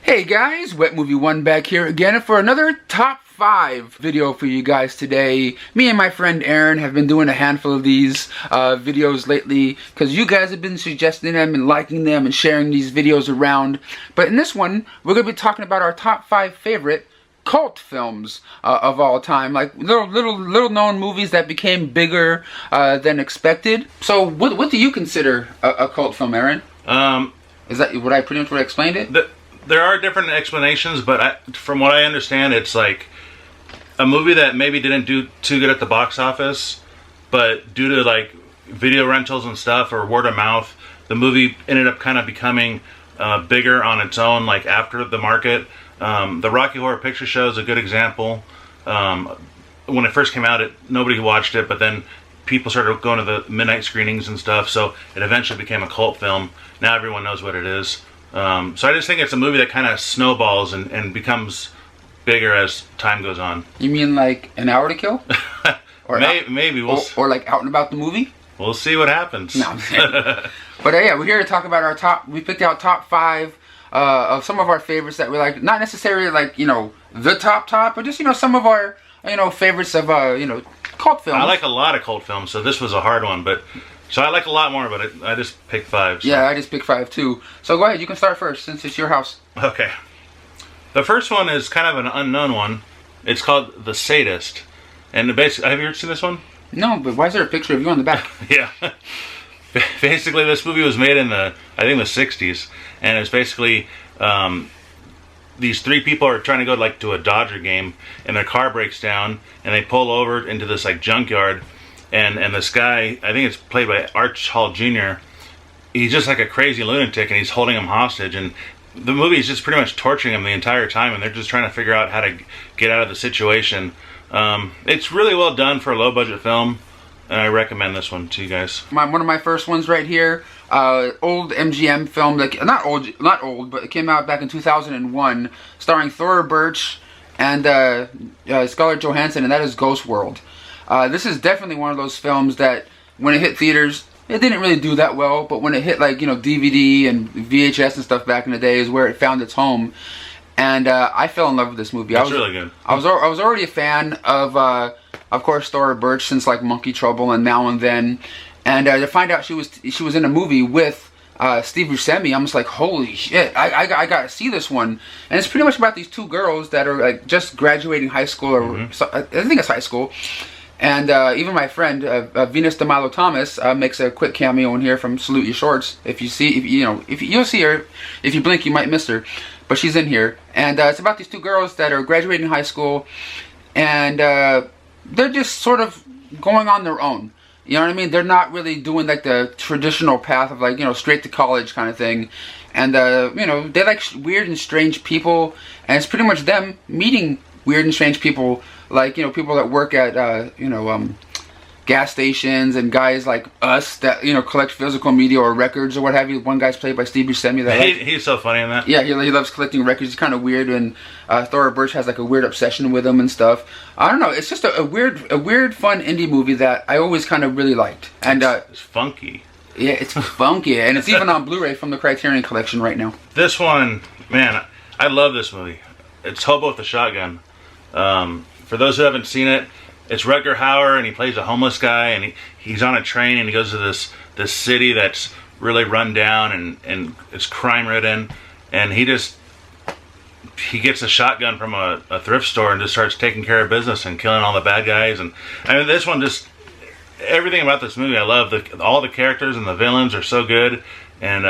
Hey guys, Wet Movie 1 back here again for another top 5 video for you guys today. Me and my friend Aaron have been doing a handful of these videos lately because you guys have been suggesting them and liking them and sharing these videos around. But in this one, we're going to be talking about our top 5 favorite cult films of all time, like little known movies that became bigger than expected. So what do you consider a cult film, Aaron? Is that what I pretty much explained it? There are different explanations, but from what I understand, it's like a movie that maybe didn't do too good at the box office, but due to like video rentals and stuff or word of mouth, the movie ended up kind of becoming bigger on its own, like after the market. The Rocky Horror Picture Show is a good example. When it first came out, nobody watched it, but then people started going to the midnight screenings and stuff, so it eventually became a cult film. Now everyone knows what it is. So I just think it's a movie that kind of snowballs and becomes bigger as time goes on. You mean like An Hour to Kill? Or maybe. Or like Out and About the movie? We'll see what happens. No, but yeah, we're here to talk about our top. We picked out top 5 of some of our favorites that we like. Not necessarily like, the top, but just, some of our, favorites of, cult films. I like a lot of cult films, so this was a hard one, but... So I like a lot more, but I just picked 5. So. Yeah, I just picked 5 too. So go ahead, you can start first since it's your house. Okay. The first one is kind of an unknown one. It's called The Sadist. And basically, have you ever seen this one? No, but why is there a picture of you on the back? Yeah. Basically, this movie was made in the 60s. And it's basically, these 3 people are trying to go to a Dodger game. And their car breaks down. And they pull over into this junkyard. And this guy, I think it's played by Arch Hall Jr., he's just like a crazy lunatic, and he's holding him hostage, and the movie is just pretty much torturing him the entire time, and they're just trying to figure out how to get out of the situation. It's really well done for a low-budget film, and I recommend this one to you guys. One of my first ones right here, old MGM film, not old, but it came out back in 2001, starring Thora Birch and Scarlett Johansson, and that is Ghost World. This is definitely one of those films that when it hit theaters, it didn't really do that well, but when it hit DVD and VHS and stuff back in the day is where it found its home. And I fell in love with this movie. It's really good. I was already a fan of course, Thora Birch since Monkey Trouble and Now and Then. And to find out she was in a movie with Steve Buscemi, I'm just like, holy shit, I gotta see this one. And it's pretty much about these 2 girls that are just graduating high school, or I think it's high school. And even my friend Venus DeMilo Thomas makes a quick cameo in here from Salute Your Shorts. If you'll see her, if you blink, you might miss her, but she's in here. And it's about these 2 girls that are graduating high school, and they're just sort of going on their own. You know what I mean? They're not really doing the traditional path of straight to college kind of thing. And they like weird and strange people, and it's pretty much them meeting weird and strange people, people that work at gas stations, and guys like us that collect physical media or records or what have you. One guy's played by Steve Buscemi. He's so funny in that. Yeah, he loves collecting records. He's kind of weird, and Thora Birch has a weird obsession with him and stuff. I don't know. It's just a weird, fun indie movie that I always kind of really liked. And it's funky. Yeah, it's funky, and it's even on Blu-ray from the Criterion Collection right now. This one, man, I love this movie. It's Hobo with a Shotgun. For those who haven't seen it, it's Rutger Hauer, and he plays a homeless guy, and he's on a train, and he goes to this city that's really run down and it's crime ridden, and he gets a shotgun from a thrift store and just starts taking care of business and killing all the bad guys. And I mean, this one, just everything about this movie I love. All the characters and the villains are so good, and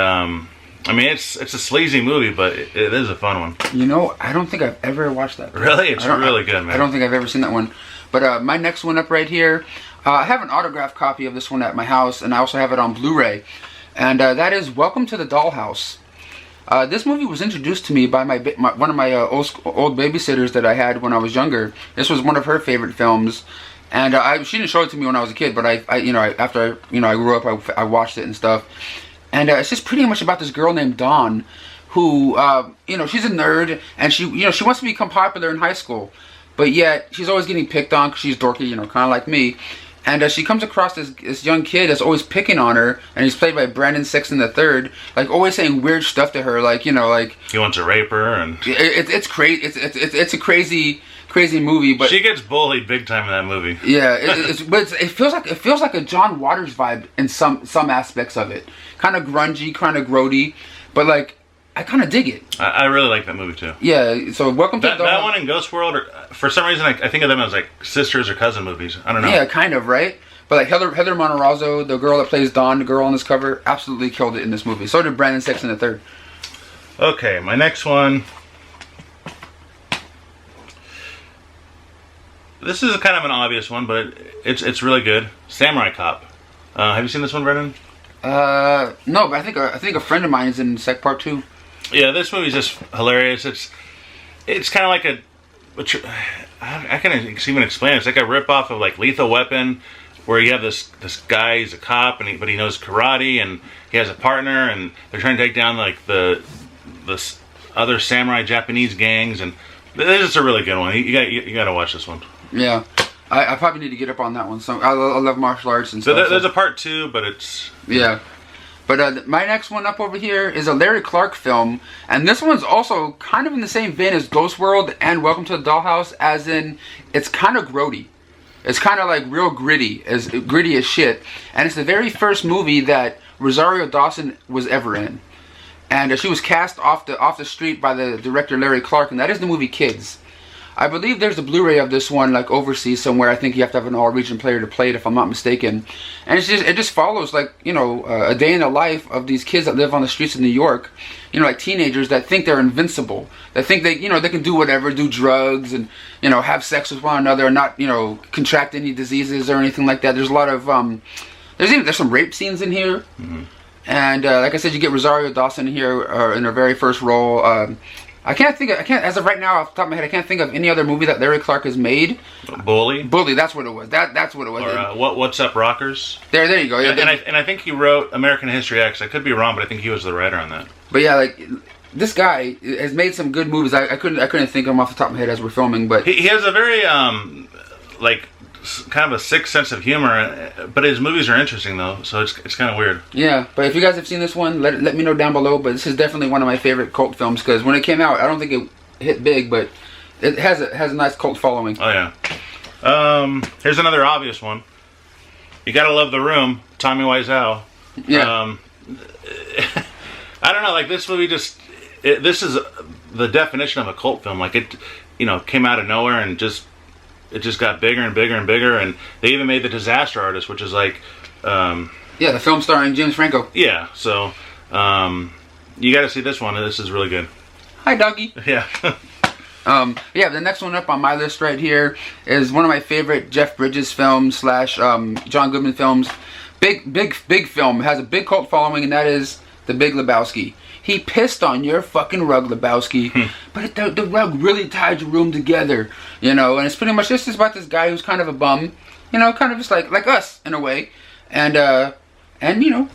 I mean, it's a sleazy movie, but it is a fun one. I don't think I've ever watched that. Really? It's really good, man. I don't think I've ever seen that one. But my next one up right here, I have an autographed copy of this one at my house, and I also have it on Blu-ray. And that is Welcome to the Dollhouse. This movie was introduced to me by one of my old babysitters that I had when I was younger. This was one of her favorite films. And she didn't show it to me when I was a kid, but after I grew up, I watched it and stuff. And it's just pretty much about this girl named Dawn, who, she's a nerd, and she wants to become popular in high school, but yet she's always getting picked on because she's dorky, kind of like me. And she comes across this young kid that's always picking on her, and he's played by Brandon Sexton III, like always saying weird stuff to her, like, you know, like he wants to rape her, and it's crazy. It's a crazy movie, but she gets bullied big time in that movie. Yeah, it feels like a John Waters vibe in some aspects of it, kind of grungy, kind of grody, but like I kind of dig it. I really like that movie too. Yeah, so welcome to that one and Ghost World. For some reason, I think of them as like sisters or cousin movies. I don't know. Yeah, kind of, right? But like Heather Monterazzo, the girl that plays Dawn, the girl on this cover, absolutely killed it in this movie. So did Brandon Sexton III. Okay, my next one. This is kind of an obvious one, but it's really good. Samurai Cop. Have you seen this one, Brendan? No, but I think a friend of mine is in Sec Part 2. Yeah, this movie's just hilarious. It's kind of like I can't even explain it. It's like a ripoff of like Lethal Weapon, where you have this guy, he's a cop, but he knows karate, and he has a partner, and they're trying to take down like the other samurai Japanese gangs, and this is a really good one. You got to watch this one. Yeah, I probably need to get up on that one. So I love martial arts and so stuff. There's a part 2, but it's yeah. But my next one up over here is a Larry Clark film, and this one's also kind of in the same vein as Ghost World and Welcome to the Dollhouse, as in it's kind of grody. It's kind of like real gritty as shit, and it's the very first movie that Rosario Dawson was ever in, and she was cast off the street by the director Larry Clark, and that is the movie Kids. I believe there's a Blu-ray of this one, like overseas somewhere. I think you have to have an all-region player to play it, if I'm not mistaken. And it just follows, like, you know, a day in the life of these kids that live on the streets of New York. You know, like teenagers that think they're invincible. That think they can do whatever, do drugs, and, you know, have sex with one another, and not, you know, contract any diseases or anything like that. There's a lot of there's some rape scenes in here. Mm-hmm. And like I said, you get Rosario Dawson here in her very first role. As of right now, off the top of my head, I can't think of any other movie that Larry Clark has made. Bully, that's what it was. That's what it was. Or What's Up, Rockers? There you go. Yeah, and I think he wrote American History X. I could be wrong, but I think he was the writer on that. But yeah, like this guy has made some good movies. I couldn't think of him off the top of my head as we're filming, but he has a very like kind of a sick sense of humor, but his movies are interesting though, so it's kind of weird. Yeah, but if you guys have seen this one, let me know down below. But this is definitely one of my favorite cult films, because when it came out, I don't think it hit big, but it has a nice cult following. Oh yeah. Here's another obvious one. You gotta love The Room, Tommy Wiseau. Yeah. I don't know, like this movie this is the definition of a cult film. Like it, you know, came out of nowhere and it just got bigger and bigger and bigger, and they even made The Disaster Artist, which is like yeah, the film starring James Franco. Yeah, so you got to see this one. This is really good. Hi, doggy. Yeah. Yeah, the next one up on my list right here is one of my favorite Jeff Bridges films / John Goodman films. Big film. It has a big cult following, and that is The Big Lebowski. He pissed on your fucking rug, Lebowski. But the rug really tied your room together, you know. And it's pretty much just about this guy who's kind of a bum, you know, kind of just like us in a way. And you know,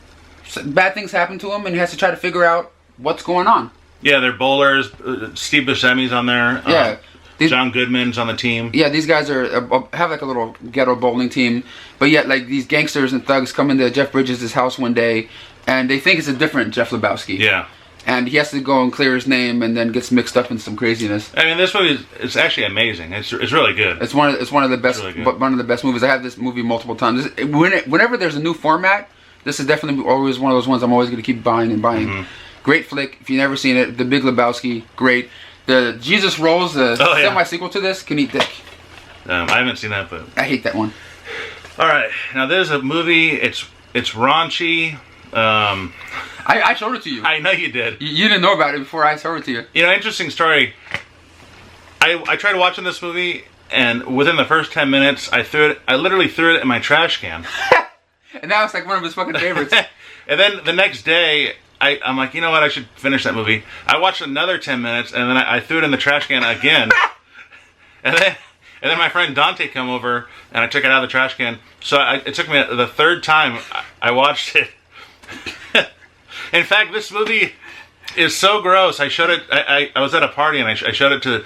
bad things happen to him, and he has to try to figure out what's going on. Yeah, they're bowlers. Steve Buscemi's on there. Yeah. John Goodman's on the team. Yeah, these guys have like a little ghetto bowling team, but yet like these gangsters and thugs come into Jeff Bridges' house one day, and they think it's a different Jeff Lebowski. Yeah. And he has to go and clear his name, and then gets mixed up in some craziness. I mean, this movie is actually amazing. It's really good. It's one of the best one of the best movies. I have this movie multiple times. Whenever there's a new format, this is definitely always one of those ones I'm always going to keep buying and buying. Mm-hmm. Great flick. If you've never seen it, The Big Lebowski, great. The Jesus Rolls, the semi-sequel to this, can eat dick. I haven't seen that, but I hate that one. All right, now there's a movie. It's raunchy. I showed it to you. I know you did. You didn't know about it before I showed it to you. You know, interesting story. I tried watching this movie, and within the first 10 minutes, I literally threw it in my trash can. And now it's like one of his fucking favorites. And then the next day, I'm like, you know what? I should finish that movie. I watched another 10 minutes, and then I threw it in the trash can again. and then my friend Dante came over, and I took it out of the trash can. So it took me the third time I watched it. In fact, this movie is so gross. I showed it. I was at a party, and I showed it to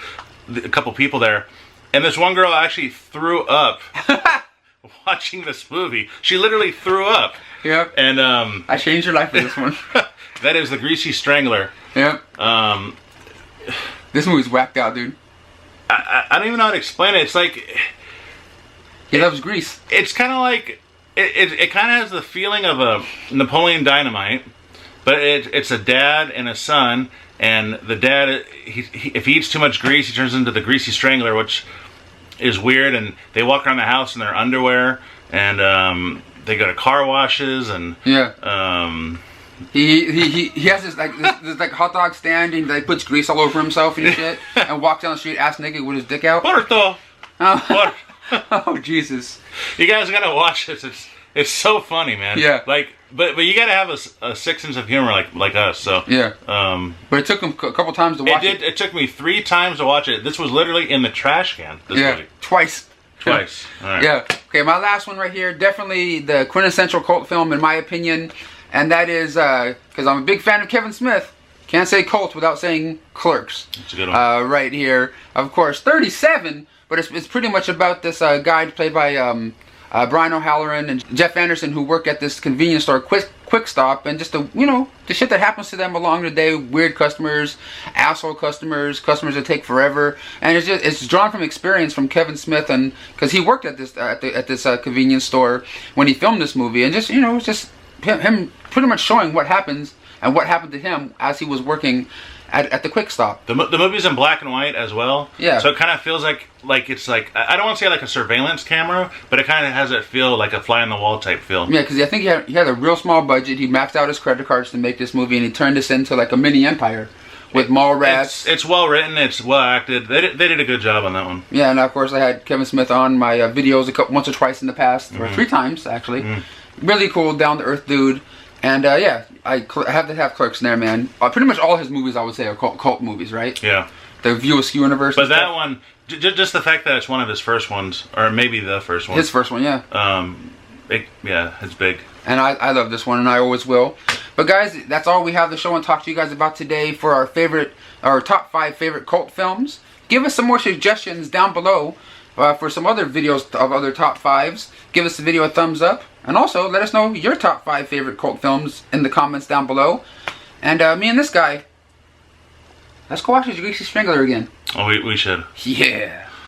a couple people there, and this one girl actually threw up watching this movie. She literally threw up. Yep. And I changed your life for this one. that is the Greasy Strangler. Yep. This movie's whacked out, dude. I don't even know how to explain it. It's like he loves grease. It's kind of like it kind of has the feeling of a Napoleon Dynamite, but it's a dad and a son, and the dad if he eats too much grease, he turns into the Greasy Strangler, which is weird. And they walk around the house in their underwear, and they go to car washes, and yeah. He has this like hot dog stand, and he puts grease all over himself and shit, and walks down the street ass naked with his dick out. Porto. Oh. Oh Jesus! You guys gotta watch this. It's so funny, man. Yeah. Like, but you gotta have a sixth sense of humor like us. So yeah. But it took him a couple times to watch it. It took me 3 times to watch it. This was literally in the trash can. This movie. Twice. Twice. All right. Yeah. Okay, my last one right here, definitely the quintessential cult film in my opinion, and that is because I'm a big fan of Kevin Smith. Can't say cult without saying Clerks. It's a good one. Right here, of course, 37. But it's pretty much about this guy played by Brian O'Halloran and Jeff Anderson, who work at this convenience store, Quick Stop, and just the shit that happens to them along the day. Weird customers, asshole customers that take forever, and it's drawn from experience from Kevin Smith, and because he worked at this convenience store when he filmed this movie, and just it's just him pretty much showing what happens and what happened to him as he was working at the Quick Stop. The movie's in black and white as well. Yeah. So it kind of feels like it's like, I don't want to say like a surveillance camera, but it kind of has that feel like a fly on the wall type feel. Yeah, because I think he had a real small budget. He maxed out his credit cards to make this movie, and he turned this into like a mini empire with mall rats. It's well written. It's well acted. They did a good job on that one. Yeah, and of course I had Kevin Smith on my videos once or twice in the past, or 3 times actually. Really cool, down to earth dude. And yeah, I have to have Clerks in there, man. Pretty much all his movies, I would say, are cult movies, right? Yeah. The View Askew universe. But that one, just the fact that it's one of his first ones, or maybe the first one. His first one, yeah. It's big. And I love this one, and I always will. But guys, that's all we have to show and talk to you guys about today for our top 5 favorite cult films. Give us some more suggestions down below for some other videos of other top 5s. Give us the video a thumbs up. And also, let us know your top 5 favorite cult films in the comments down below. And me and this guy, let's go watch this Greasy Strangler again. Oh, we should. Yeah.